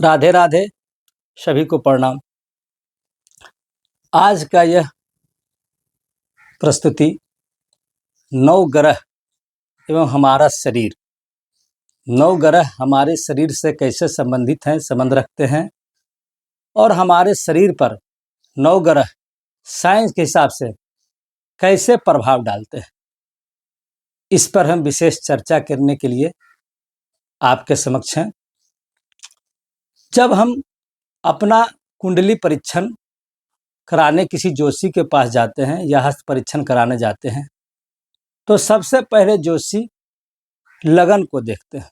राधे राधे, सभी को प्रणाम। आज का यह प्रस्तुति नवग्रह एवं हमारा शरीर, नवग्रह हमारे शरीर से कैसे संबंधित हैं, संबंध रखते हैं और हमारे शरीर पर नवग्रह साइंस के हिसाब से कैसे प्रभाव डालते हैं, इस पर हम विशेष चर्चा करने के लिए आपके समक्ष हैं। जब हम अपना कुंडली परीक्षण कराने किसी जोशी के पास जाते हैं या हस्त परीक्षण कराने जाते हैं, तो सबसे पहले जोशी लगन को देखते हैं।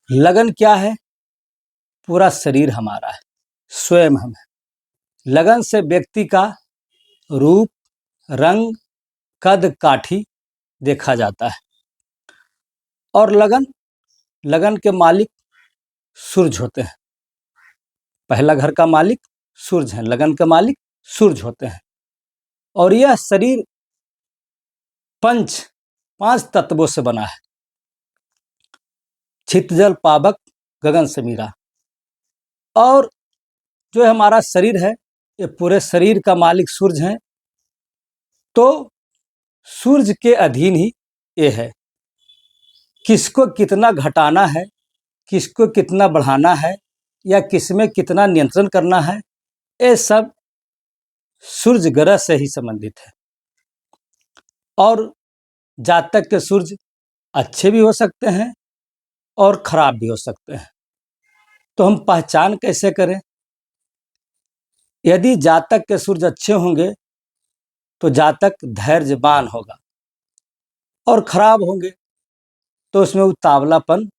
लगन क्या है? पूरा शरीर हमारा है, स्वयं हम है। लगन से व्यक्ति का रूप, रंग, कद, काठी देखा जाता है। और लगन के मालिक सूरज होते हैं। पहला घर का मालिक सूरज है, लगन के मालिक सूरज होते हैं। और यह शरीर पांच तत्वों से बना है। छित, जल, पावक, गगन, समीरा। और जो हमारा शरीर है, ये पूरे शरीर का मालिक सूरज है। तो सूरज के अधीन ही ये है। किसको कितना घटाना है, किसको कितना बढ़ाना है या किसमें कितना नियंत्रण करना है, ये सब सूर्य ग्रह से ही संबंधित है। और जातक के सूर्य अच्छे भी हो सकते हैं और खराब भी हो सकते हैं। तो हम पहचान कैसे करें? यदि जातक के सूर्य अच्छे होंगे तो जातक धैर्यवान होगा, और खराब होंगे तो उसमें उतावलापन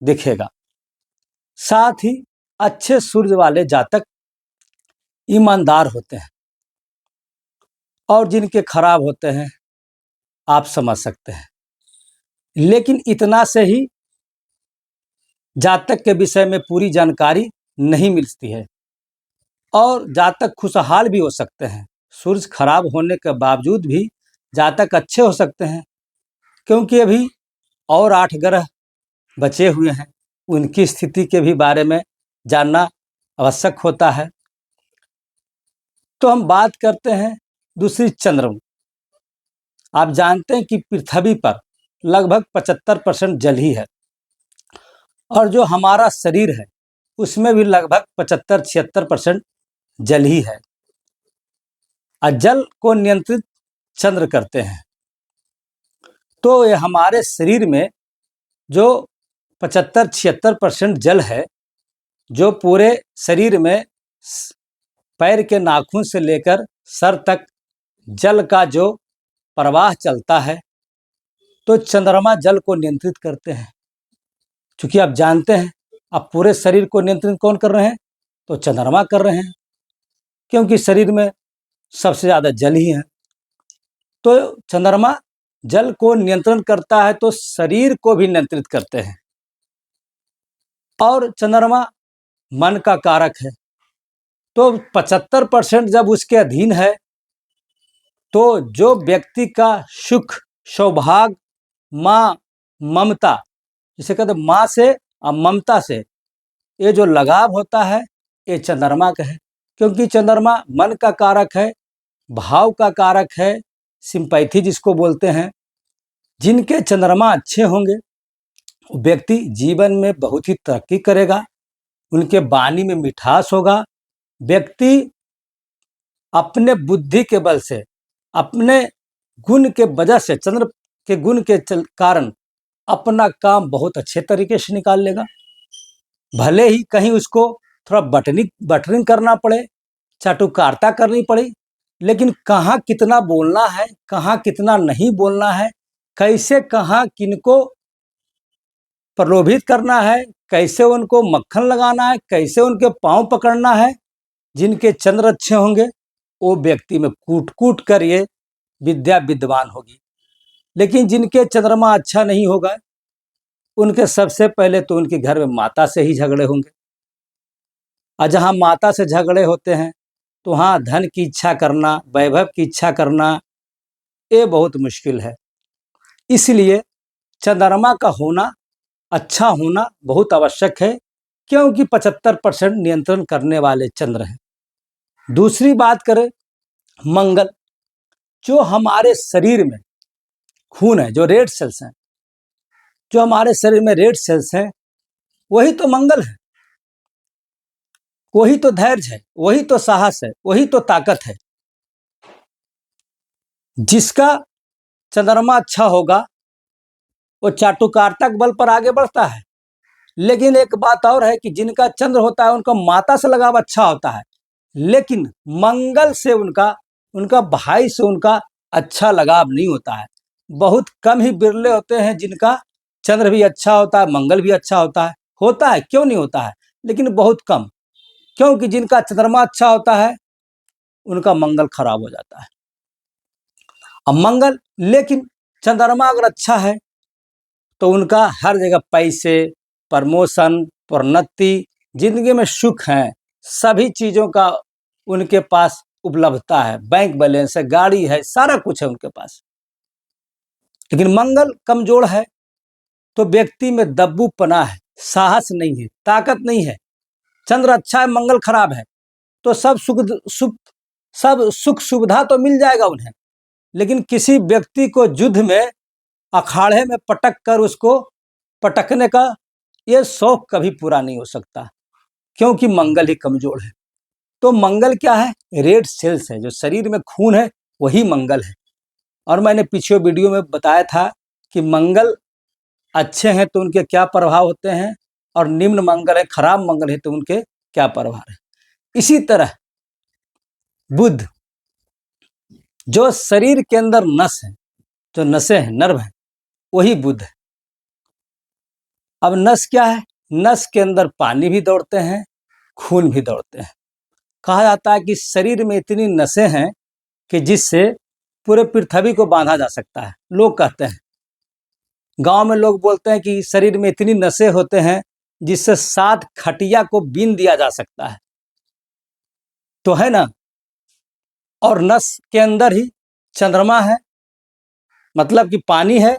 दिखेगा। साथ ही अच्छे सूर्य वाले जातक ईमानदार होते हैं, और जिनके खराब होते हैं आप समझ सकते हैं। लेकिन इतना से ही जातक के विषय में पूरी जानकारी नहीं मिलती है, और जातक खुशहाल भी हो सकते हैं। सूर्य खराब होने के बावजूद भी जातक अच्छे हो सकते हैं, क्योंकि अभी और 8 ग्रह बचे हुए हैं, उनकी स्थिति के भी बारे में जानना आवश्यक होता है। तो हम बात करते हैं दूसरी चंद्रमा। आप जानते हैं कि पृथ्वी पर लगभग 75% जल ही है, और जो हमारा शरीर है उसमें भी लगभग 75-76% जल ही है। और जल को नियंत्रित चंद्र करते हैं। तो ये हमारे शरीर में जो 75-76% जल है, जो पूरे शरीर में पैर के नाखून से लेकर सर तक जल का जो प्रवाह चलता है, तो चंद्रमा जल को नियंत्रित करते हैं। क्योंकि आप जानते हैं, आप पूरे शरीर को नियंत्रित कौन कर रहे हैं? तो चंद्रमा कर रहे हैं, क्योंकि शरीर में सबसे ज़्यादा जल ही है। तो चंद्रमा जल को नियंत्रण करता है, तो शरीर को भी नियंत्रित करते हैं। और चंद्रमा मन का कारक है, तो 75% जब उसके अधीन है, तो जो व्यक्ति का सुख, सौभाग्य, माँ, ममता, जिसे कहते हैं माँ से और ममता से, ये जो लगाव होता है, ये चंद्रमा का है। क्योंकि चंद्रमा मन का कारक है, भाव का कारक है, सिंपैथी जिसको बोलते हैं। जिनके चंद्रमा अच्छे होंगे, व्यक्ति जीवन में बहुत ही तरक्की करेगा, उनके वाणी में मिठास होगा। व्यक्ति अपने बुद्धि के बल से, अपने गुण के वजह से, चंद्र के गुण के कारण अपना काम बहुत अच्छे तरीके से निकाल लेगा। भले ही कहीं उसको थोड़ा बटरिंग करना पड़े, चाटुकारिता करनी पड़े, लेकिन कहाँ कितना बोलना है, कहाँ कितना नहीं बोलना है, कैसे कहाँ किनको प्रलोभित करना है, कैसे उनको मक्खन लगाना है, कैसे उनके पांव पकड़ना है। जिनके चंद्र अच्छे होंगे, वो व्यक्ति में कूट कूट कर ये विद्या विद्वान होगी। लेकिन जिनके चंद्रमा अच्छा नहीं होगा, उनके सबसे पहले तो उनके घर में माता से ही झगड़े होंगे। और जहाँ माता से झगड़े होते हैं, तो वहाँ धन की इच्छा करना, वैभव की इच्छा करना, ये बहुत मुश्किल है। इसलिए चंद्रमा का होना, अच्छा होना बहुत आवश्यक है, क्योंकि 75% नियंत्रण करने वाले चंद्र हैं। दूसरी बात करें मंगल, जो हमारे शरीर में खून है, जो रेड सेल्स हैं, जो हमारे शरीर में रेड सेल्स हैं, वही तो मंगल है, वही तो धैर्य है, वही तो साहस है, वही तो ताकत है। जिसका चंद्रमा अच्छा होगा वो चाटुकारिता बल पर आगे बढ़ता है। लेकिन एक बात और है कि जिनका चंद्र होता है उनका माता से लगाव अच्छा होता है, लेकिन मंगल से उनका भाई से उनका अच्छा लगाव नहीं होता है। बहुत कम ही बिरले होते हैं जिनका चंद्र भी अच्छा होता है, मंगल भी अच्छा होता है, क्यों नहीं होता है, लेकिन बहुत कम। क्योंकि जिनका चंद्रमा अच्छा होता है उनका मंगल खराब हो जाता है। अब मंगल, लेकिन चंद्रमा अगर अच्छा है तो उनका हर जगह पैसे, प्रमोशन, प्रोन्नति, जिंदगी में सुख है, सभी चीजों का उनके पास उपलब्धता है, बैंक बैलेंस है, गाड़ी है, सारा कुछ है उनके पास। लेकिन मंगल कमजोर है तो व्यक्ति में दब्बूपना है, साहस नहीं है, ताकत नहीं है। चंद्र अच्छा है, मंगल खराब है तो सब सुख सुविधा तो मिल जाएगा उन्हें, लेकिन किसी व्यक्ति को युद्ध में, अखाड़े में पटक कर उसको पटकने का ये शौक कभी पूरा नहीं हो सकता, क्योंकि मंगल ही कमजोर है। तो मंगल क्या है? रेड सेल्स है, जो शरीर में खून है वही मंगल है। और मैंने पिछले वीडियो में बताया था कि मंगल अच्छे हैं तो उनके क्या प्रभाव होते हैं, और निम्न मंगल है, खराब मंगल है तो उनके क्या प्रभाव है। इसी तरह बुध, जो शरीर के अंदर नस है, जो नसें हैं, नर्व है, वही बुध है। अब नस क्या है? नस के अंदर पानी भी दौड़ते हैं, खून भी दौड़ते हैं। कहा जाता है कि शरीर में इतनी नसें हैं कि जिससे पूरे पृथ्वी को बांधा जा सकता है। लोग कहते हैं, गांव में लोग बोलते हैं कि शरीर में इतनी नसें होते हैं जिससे 7 खटिया को बीन दिया जा सकता है, तो है ना। और नस के अंदर ही चंद्रमा है, मतलब कि पानी है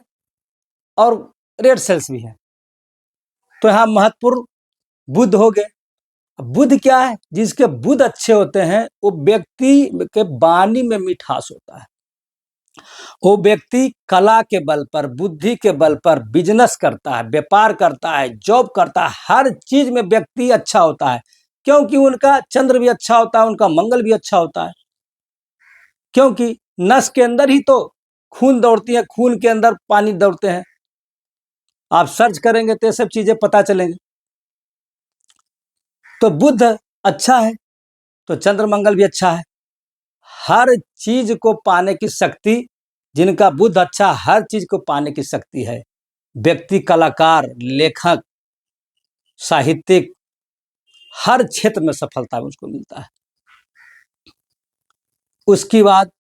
और रेड सेल्स भी है, तो यहाँ महत्वपूर्ण बुध हो गए। बुध क्या है? जिसके बुध अच्छे होते हैं वो व्यक्ति के वाणी में मिठास होता है, वो व्यक्ति कला के बल पर, बुद्धि के बल पर बिजनेस करता है, व्यापार करता है, जॉब करता है, हर चीज में व्यक्ति अच्छा होता है, क्योंकि उनका चंद्र भी अच्छा होता है, उनका मंगल भी अच्छा होता है। क्योंकि नस के अंदर ही तो खून दौड़ती है, खून के अंदर पानी दौड़ते हैं। आप सर्च करेंगे तो ये सब चीजें पता चलेंगी। तो बुध अच्छा है तो चंद्र मंगल भी अच्छा है। हर चीज को पाने की शक्ति, जिनका बुध अच्छा, हर चीज को पाने की शक्ति है। व्यक्ति कलाकार, लेखक, साहित्यिक, हर क्षेत्र में सफलता उसको मिलता है। उसके बाद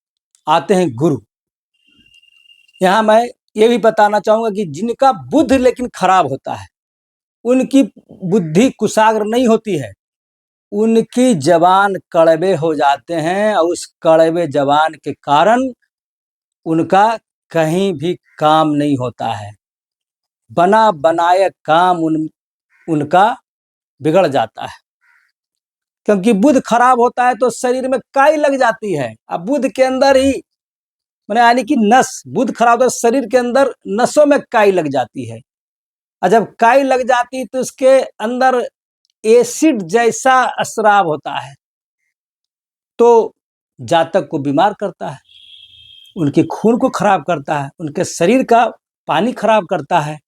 आते हैं गुरु। यहां मैं ये भी बताना चाहूंगा कि जिनका बुध लेकिन खराब होता है, उनकी बुद्धि कुशाग्र नहीं होती है, उनकी जबान कड़वे हो जाते हैं, और उस कड़वे जबान के कारण उनका कहीं भी काम नहीं होता है। बना बनाए काम उनका बिगड़ जाता है, क्योंकि बुध खराब होता है तो शरीर में काई लग जाती है। अब बुध के अंदर ही मैंने यानी कि नस, बुध खराब होता है शरीर के अंदर नसों में काई लग जाती है, और जब काई लग जाती है तो उसके अंदर एसिड जैसा स्राव होता है, तो जातक को बीमार करता है, उनके खून को खराब करता है, उनके शरीर का पानी खराब करता है।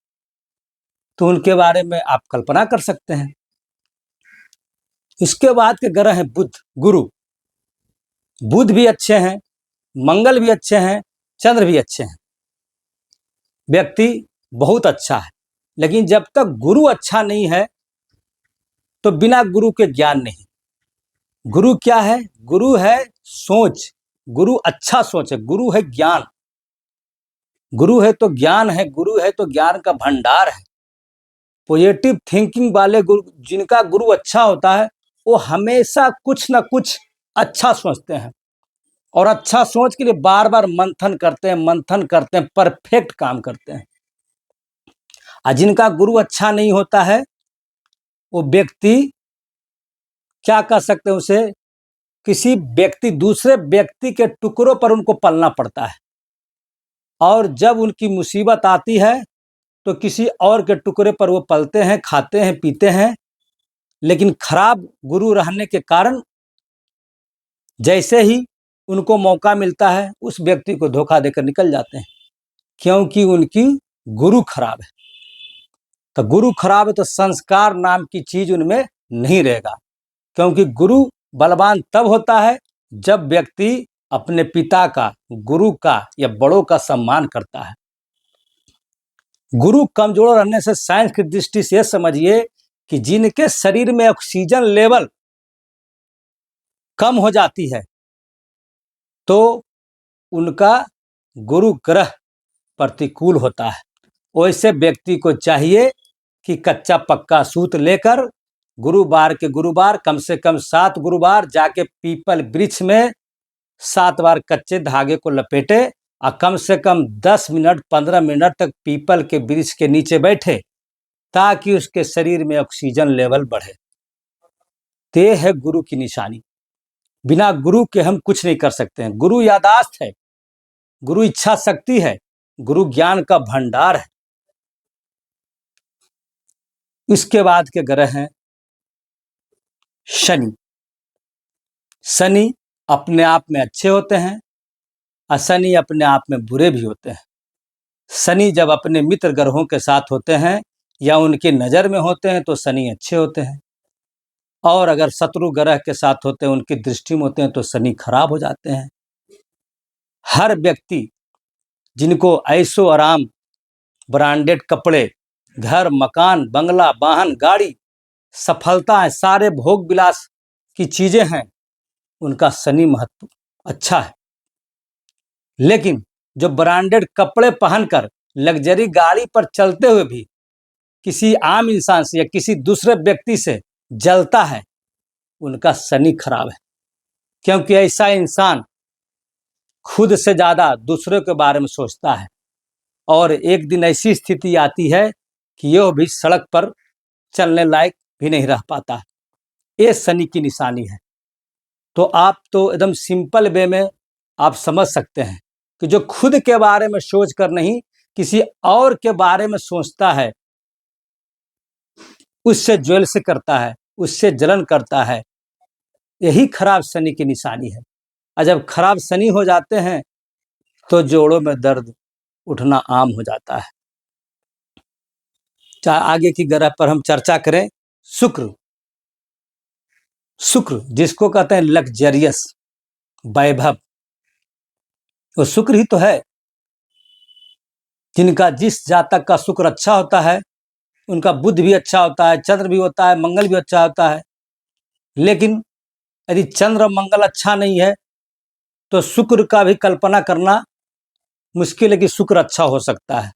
तो उनके बारे में आप कल्पना कर सकते हैं। इसके बाद के ग्रह हैं बुध, गुरु। बुध भी अच्छे हैं, मंगल भी अच्छे हैं, चंद्र भी अच्छे हैं, व्यक्ति बहुत अच्छा है। लेकिन जब तक गुरु अच्छा नहीं है तो बिना गुरु के ज्ञान नहीं। गुरु क्या है? गुरु है सोच, गुरु अच्छा सोच है, गुरु है ज्ञान, गुरु है तो ज्ञान है, गुरु है तो ज्ञान का भंडार है। पॉजिटिव थिंकिंग वाले गुरु, जिनका गुरु अच्छा होता है, वो हमेशा कुछ ना कुछ अच्छा सोचते हैं, और अच्छा सोच के लिए बार बार मंथन करते हैं, परफेक्ट काम करते हैं। और जिनका गुरु अच्छा नहीं होता है वो व्यक्ति क्या कर सकते हैं, उसे किसी व्यक्ति दूसरे व्यक्ति के टुकड़ों पर उनको पलना पड़ता है, और जब उनकी मुसीबत आती है तो किसी और के टुकड़े पर वो पलते हैं, खाते हैं, पीते हैं। लेकिन खराब गुरु रहने के कारण जैसे ही उनको मौका मिलता है उस व्यक्ति को धोखा देकर निकल जाते हैं, क्योंकि उनकी गुरु खराब है। तो गुरु खराब है तो संस्कार नाम की चीज उनमें नहीं रहेगा, क्योंकि गुरु बलवान तब होता है जब व्यक्ति अपने पिता का, गुरु का या बड़ों का सम्मान करता है। गुरु कमजोर रहने से साइंस की दृष्टि से समझिए कि जिनके शरीर में ऑक्सीजन लेवल कम हो जाती है तो उनका गुरु ग्रह प्रतिकूल होता है। वैसे व्यक्ति को चाहिए कि कच्चा पक्का सूत लेकर गुरुवार के गुरुवार कम से कम 7 गुरुवार जाके पीपल वृक्ष में 7 बार कच्चे धागे को लपेटे और कम से कम 10 मिनट 15 मिनट तक पीपल के वृक्ष के नीचे बैठे, ताकि उसके शरीर में ऑक्सीजन लेवल बढ़े। ते है गुरु की निशानी। बिना गुरु के हम कुछ नहीं कर सकते हैं। गुरु यादाश्त है, गुरु इच्छा शक्ति है, गुरु ज्ञान का भंडार है। इसके बाद के ग्रह हैं शनि। शनि अपने आप में अच्छे होते हैं और शनि अपने आप में बुरे भी होते हैं। शनि जब अपने मित्र ग्रहों के साथ होते हैं या उनकी नज़र में होते हैं तो शनि अच्छे होते हैं, और अगर शत्रु ग्रह के साथ होते हैं, उनकी दृष्टि में होते हैं तो शनि खराब हो जाते हैं। हर व्यक्ति जिनको ऐशो आराम, ब्रांडेड कपड़े, घर, मकान, बंगला, वाहन, गाड़ी, सफलता है, सारे भोग विलास की चीजें हैं, उनका शनि महत्व अच्छा है। लेकिन जो ब्रांडेड कपड़े पहनकर लग्जरी गाड़ी पर चलते हुए भी किसी आम इंसान से या किसी दूसरे व्यक्ति से जलता है, उनका शनि खराब है, क्योंकि ऐसा इंसान खुद से ज्यादा दूसरों के बारे में सोचता है, और एक दिन ऐसी स्थिति आती है कि यह भी सड़क पर चलने लायक भी नहीं रह पाता। ये शनि की निशानी है। तो आप तो एकदम सिंपल वे में आप समझ सकते हैं कि जो खुद के बारे में सोच कर नहीं किसी और के बारे में सोचता है, उससे ज्वेल से करता है, उससे जलन करता है, यही खराब शनि की निशानी है। और जब खराब शनि हो जाते हैं तो जोड़ों में दर्द उठना आम हो जाता है। चाहे आगे की ग्रह पर हम चर्चा करें, शुक्र। शुक्र जिसको कहते हैं लग्जरियस, वैभव, वो शुक्र ही तो है। जिनका जिस जातक का शुक्र अच्छा होता है उनका बुध भी अच्छा होता है, चंद्र भी होता है, मंगल भी अच्छा होता है। लेकिन यदि चंद्र मंगल अच्छा नहीं है तो शुक्र का भी कल्पना करना मुश्किल है कि शुक्र अच्छा हो सकता है।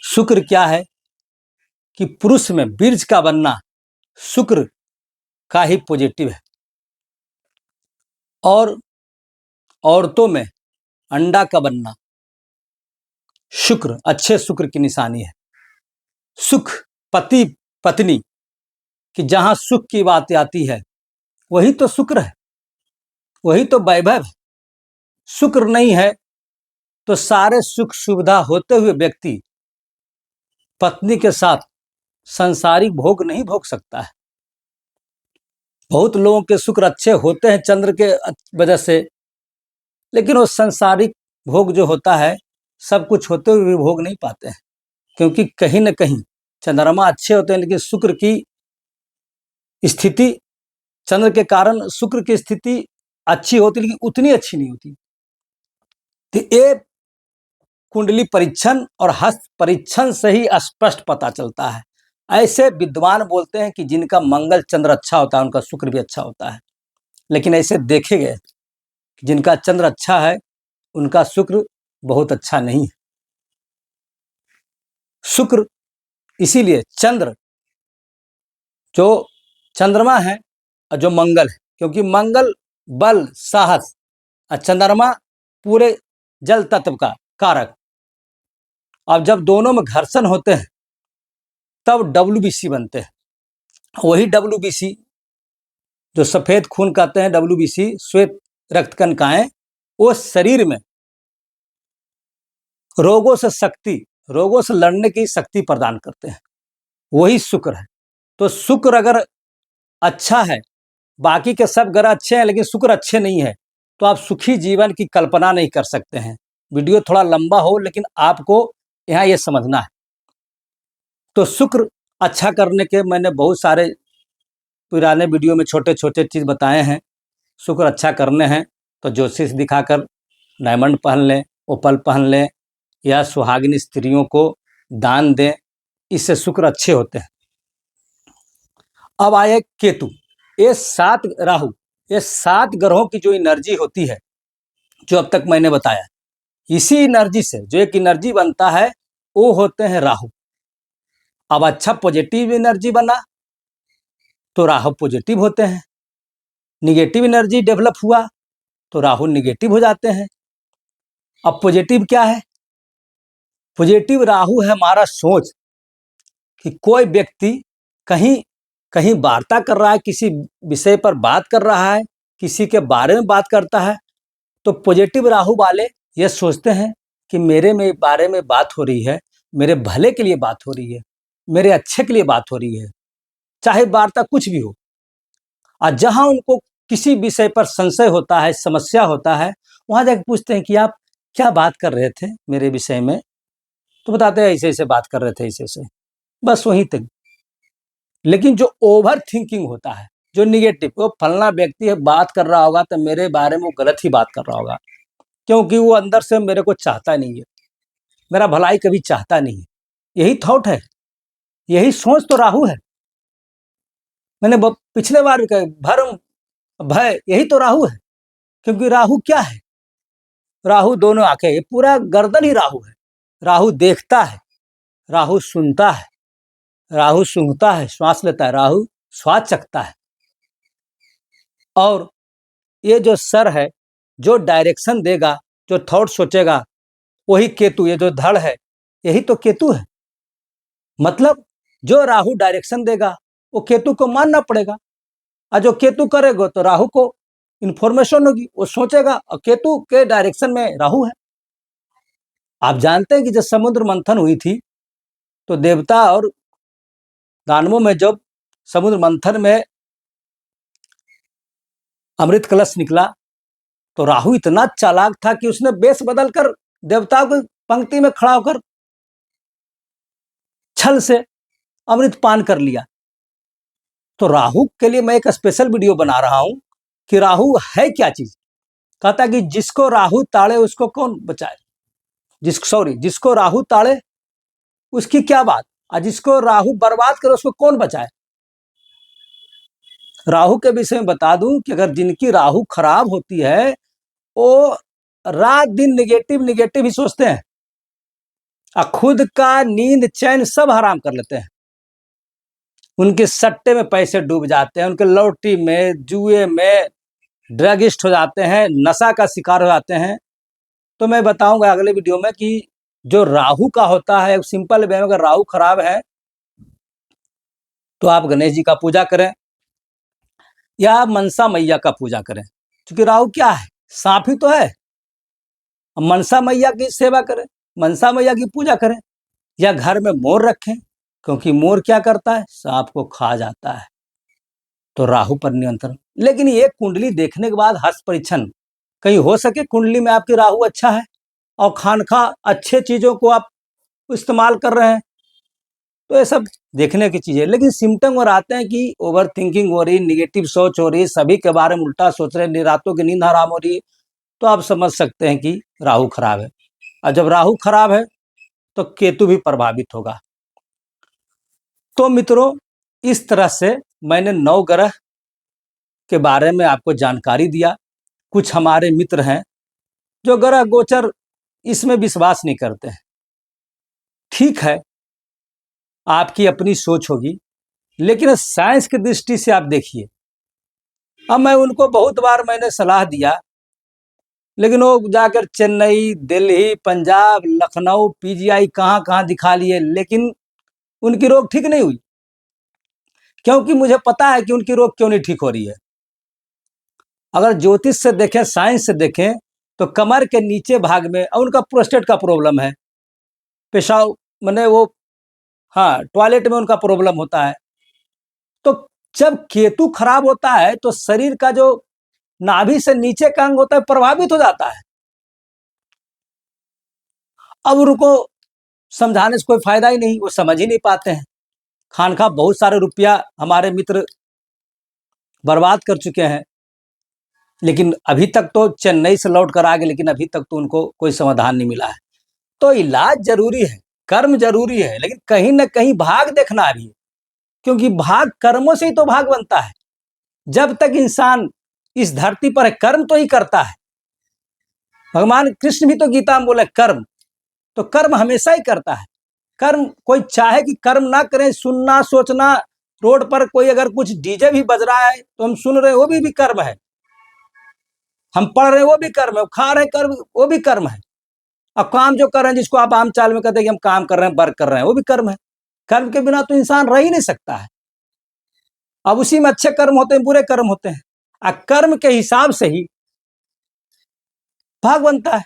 शुक्र क्या है कि पुरुष में बीर्ज का बनना शुक्र का ही पॉजिटिव है, और औरतों में अंडा का बनना शुक्र, अच्छे शुक्र की निशानी है। सुख, पति पत्नी कि जहां सुख की बात आती है वही तो शुक्र है, वही तो वैभव है। शुक्र नहीं है तो सारे सुख सुविधा होते हुए व्यक्ति पत्नी के साथ संसारिक भोग नहीं भोग सकता है। बहुत लोगों के शुक्र अच्छे होते हैं चंद्र के वजह से, लेकिन वो संसारिक भोग जो होता है सब कुछ होते हुए भी भोग नहीं पाते हैं, क्योंकि कहीं न कहीं चंद्रमा अच्छे होते हैं लेकिन शुक्र की स्थिति, चंद्र के कारण शुक्र की स्थिति अच्छी होती लेकिन उतनी अच्छी नहीं होती। तो ये कुंडली परीक्षण और हस्त परीक्षण से ही स्पष्ट पता चलता है। ऐसे विद्वान बोलते हैं कि जिनका मंगल चंद्र अच्छा होता है उनका शुक्र भी अच्छा होता है, लेकिन ऐसे देखे गए जिनका चंद्र अच्छा है उनका शुक्र बहुत अच्छा नहीं है। शुक्र इसीलिए चंद्र जो चंद्रमा है और जो मंगल है, क्योंकि मंगल बल, साहस और चंद्रमा पूरे जल तत्व का कारक। अब जब दोनों में घर्षण होते हैं तब WBC बनते हैं, वही WBC, जो सफेद खून कहते हैं, WBC श्वेत रक्त कणिकाएं, वो शरीर में रोगों से लड़ने की शक्ति प्रदान करते हैं, वही शुक्र है। तो शुक्र अगर अच्छा है, बाकी के सब ग्रह अच्छे हैं लेकिन शुक्र अच्छे नहीं है, तो आप सुखी जीवन की कल्पना नहीं कर सकते हैं। वीडियो थोड़ा लंबा हो लेकिन आपको यहाँ ये समझना है। तो शुक्र अच्छा करने के मैंने बहुत सारे पुराने वीडियो में छोटे छोटे चीज़ बताए हैं। शुक्र अच्छा करने हैं तो ज्योतिष दिखाकर डायमंड पहन लें, ओपल पहन लें, या सुहागिनी स्त्रियों को दान दें, इससे शुक्र अच्छे होते हैं। अब आए केतु, ये 7 राहु, ये 7 ग्रहों की जो एनर्जी होती है, जो अब तक मैंने बताया, इसी एनर्जी से जो एक एनर्जी बनता है वो होते हैं राहु। अब अच्छा पॉजिटिव एनर्जी बना तो राहु पॉजिटिव होते हैं, निगेटिव एनर्जी डेवलप हुआ तो राहु निगेटिव हो जाते हैं। अब पॉजिटिव क्या है? पॉजिटिव राहु है हमारा सोच, कि कोई व्यक्ति कहीं कहीं वार्ता कर रहा है, किसी विषय पर बात कर रहा है, किसी के बारे में बात करता है, तो पॉजिटिव राहु वाले ये सोचते हैं कि मेरे में बारे में बात हो रही है, मेरे भले के लिए बात हो रही है, मेरे अच्छे के लिए बात हो रही है, चाहे वार्ता कुछ भी हो। और जहां उनको किसी विषय पर संशय होता है, समस्या होता है, वहां जाकर पूछते हैं कि आप क्या बात कर रहे थे मेरे विषय में, तो बताते हैं ऐसे ऐसे बात कर रहे थे, ऐसे ऐसे, बस वहीं तक। लेकिन जो ओवर थिंकिंग होता है, जो निगेटिव, वो फलना व्यक्ति है बात कर रहा होगा तो मेरे बारे में वो गलत ही बात कर रहा होगा, क्योंकि वो अंदर से मेरे को चाहता नहीं है, मेरा भलाई कभी चाहता नहीं है। यही थॉट है, यही सोच तो राहु है। मैंने पिछले बार भी कहा, भरम भय, यही तो राहु है। क्योंकि राहु क्या है? राहु दोनों आंखें, ये पूरा गर्दन ही राहु है। राहु देखता है, राहु सुनता है, राहु सूंघता है, श्वास लेता है, राहु स्वाद चखता है। और ये जो सर है, जो डायरेक्शन देगा, जो थॉट सोचेगा, वही केतु, ये जो धड़ है यही तो केतु है। मतलब जो राहु डायरेक्शन देगा वो केतु को मानना पड़ेगा, और जो केतु करेगा तो राहु को इंफॉर्मेशन होगी, वो सोचेगा, और केतु के डायरेक्शन में राहु है। आप जानते हैं कि जब समुद्र मंथन हुई थी तो देवता और दानवों में जब समुद्र मंथन में अमृत कलश निकला तो राहु इतना चालाक था कि उसने वेश बदलकर देवताओं की पंक्ति में खड़ा होकर छल से अमृत पान कर लिया। तो राहु के लिए मैं एक स्पेशल वीडियो बना रहा हूं कि राहु है क्या चीज। कहता कि जिसको राहु ताड़े उसको कौन बचाए, जिसको राहु ताड़े उसकी क्या बात, और जिसको राहु बर्बाद करे उसको कौन बचाए। राहु के विषय में बता दूं कि अगर जिनकी राहु खराब होती है वो रात दिन निगेटिव निगेटिव ही सोचते हैं, और खुद का नींद चैन सब हराम कर लेते हैं। उनके सट्टे में पैसे डूब जाते हैं, उनके लॉटरी में, जुए में, ड्रगिस्ट हो जाते हैं, नशा का शिकार हो जाते हैं। तो मैं बताऊंगा अगले वीडियो में कि जो राहु का होता है, सिंपल वे में अगर राहु खराब है तो आप गणेश जी का पूजा करें या मनसा मैया का पूजा करें, क्योंकि राहु क्या है, सांप ही तो है। मनसा मैया की सेवा करें, मनसा मैया की पूजा करें, या घर में मोर रखें, क्योंकि मोर क्या करता है, सांप को खा जाता है। तो राहु पर नियंत्रण। लेकिन ये कुंडली देखने के बाद हस्त परीक्षण, कहीं हो सके कुंडली में आपकी राहु अच्छा है और खानखा अच्छे चीजों को आप इस्तेमाल कर रहे हैं, तो ये सब देखने की चीजें। लेकिन सिम्टम और आते हैं कि ओवर थिंकिंग हो रही, निगेटिव सोच हो रही, सभी के बारे में उल्टा सोच रहे हैं, रातों की नींद हराम हो रही है, तो आप समझ सकते हैं कि राहु खराब है। और जब राहु खराब है तो केतु भी प्रभावित होगा। तो मित्रों, इस तरह से मैंने 9 ग्रह के बारे में आपको जानकारी दिया। कुछ हमारे मित्र हैं जो ग्रह गोचर इसमें विश्वास नहीं करते हैं। ठीक है, आपकी अपनी सोच होगी, लेकिन साइंस की दृष्टि से आप देखिए। अब मैं उनको बहुत बार मैंने सलाह दिया, लेकिन वो जाकर चेन्नई, दिल्ली, पंजाब, लखनऊ, PGI कहाँ कहाँ दिखा लिए, लेकिन उनकी रोग ठीक नहीं हुई। क्योंकि मुझे पता है कि उनकी रोग क्यों नहीं ठीक हो रही है। अगर ज्योतिष से देखें, साइंस से देखें, तो कमर के नीचे भाग में और उनका प्रोस्टेट का प्रॉब्लम है, पेशाब मैंने वो, हाँ, टॉयलेट में उनका प्रॉब्लम होता है। तो जब केतु खराब होता है तो शरीर का जो नाभि से नीचे का अंग होता है प्रभावित हो जाता है। अब उनको समझाने से कोई फायदा ही नहीं, वो समझ ही नहीं पाते हैं। खानखा बहुत सारे रुपया हमारे मित्र बर्बाद कर चुके हैं, लेकिन अभी तक तो चेन्नई से लौट कर आ गए, लेकिन अभी तक तो उनको कोई समाधान नहीं मिला है। तो इलाज जरूरी है, कर्म जरूरी है, लेकिन कहीं ना कहीं भाग देखना भी है, क्योंकि भाग कर्मों से ही तो भाग बनता है। जब तक इंसान इस धरती पर है, कर्म तो ही करता है। भगवान कृष्ण भी तो गीता में बोले कर्म, तो कर्म हमेशा ही करता है। कर्म कोई चाहे कि कर्म ना करें, सुनना सोचना, रोड पर कोई अगर कुछ डीजे भी बज रहा है तो हम सुन रहे हैं, वो भी कर्म है। हम पढ़ रहे हैं, वो भी कर्म है। खा रहे हैं, कर्म, वो भी कर्म है। अब काम जो कर रहे हैं, जिसको आप आम चाल में कहते हैं कि हम काम कर रहे हैं, वर्क कर रहे हैं, वो भी कर्म है। कर्म के बिना तो इंसान रह ही नहीं सकता है। अब उसी में अच्छे कर्म होते हैं, बुरे कर्म होते हैं, और कर्म के हिसाब से ही भाग बनता है,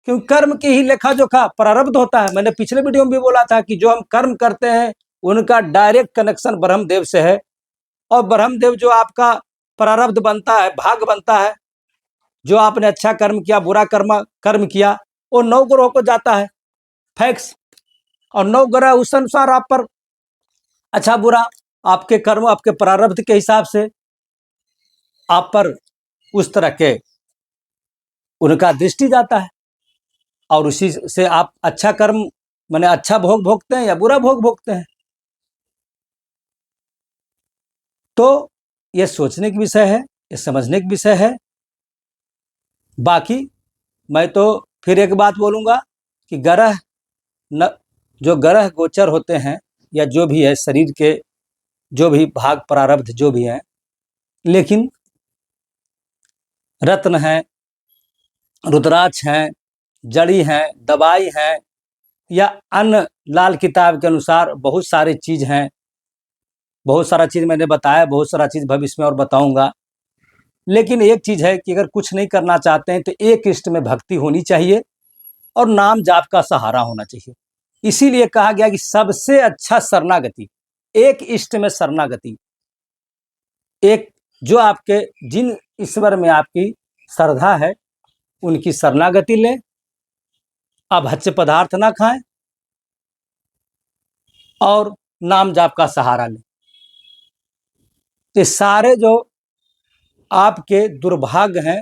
क्योंकि कर्म की ही लेखा जोखा प्रारब्ध होता है। मैंने पिछले वीडियो में भी बोला था कि जो हम कर्म करते हैं उनका डायरेक्ट कनेक्शन ब्रह्मदेव से है, और ब्रह्मदेव जो आपका प्रारब्ध बनता है, भाग बनता है, जो आपने अच्छा कर्म किया, बुरा कर्म किया, वो 9 ग्रहों को जाता है फैक्स, और 9 ग्रह उस अनुसार आप पर अच्छा बुरा, आपके कर्म, आपके प्रारब्ध के हिसाब से आप पर उस तरह के उनका दृष्टि जाता है, और उसी से आप अच्छा कर्म माने अच्छा भोग भोगते हैं या बुरा भोग भोगते हैं। तो ये सोचने की विषय है, ये समझने की विषय है। बाकी मैं तो फिर एक बात बोलूँगा कि ग्रह न, जो ग्रह गोचर होते हैं या जो भी है शरीर के जो भी भाग प्रारब्ध जो भी है, लेकिन रत्न है, रुद्राक्ष हैं, जड़ी हैं, दवाई है, या अन्य लाल किताब के अनुसार बहुत सारी चीज़ हैं। बहुत सारा चीज़ मैंने बताया, बहुत सारा चीज़ भविष्य में और बताऊंगा। लेकिन एक चीज़ है कि अगर कुछ नहीं करना चाहते हैं तो एक इष्ट में भक्ति होनी चाहिए और नाम जाप का सहारा होना चाहिए। इसीलिए कहा गया कि सबसे अच्छा शरणागति, एक इष्ट में शरणागति, एक जो आपके जिन ईश्वर में आपकी श्रद्धा है उनकी शरणागति लें, अभक्ष्य पदार्थ ना खाएं और नाम जाप का सहारा लें। ये सारे जो आपके दुर्भाग्य हैं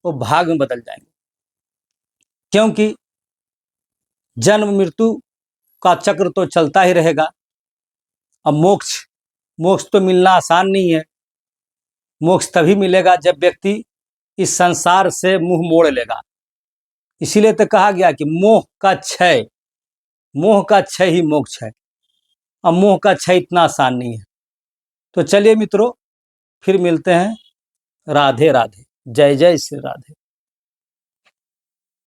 वो भाग में बदल जाएंगे, क्योंकि जन्म मृत्यु का चक्र तो चलता ही रहेगा। अब मोक्ष मोक्ष तो मिलना आसान नहीं है। मोक्ष तभी मिलेगा जब व्यक्ति इस संसार से मुंह मोड़ लेगा। इसीलिए तो कहा गया कि मोह का क्षय ही मोक्ष है। अब मोह का क्षय इतना आसान नहीं है। तो चलिए मित्रों, फिर मिलते हैं। राधे राधे, जय जय श्री राधे।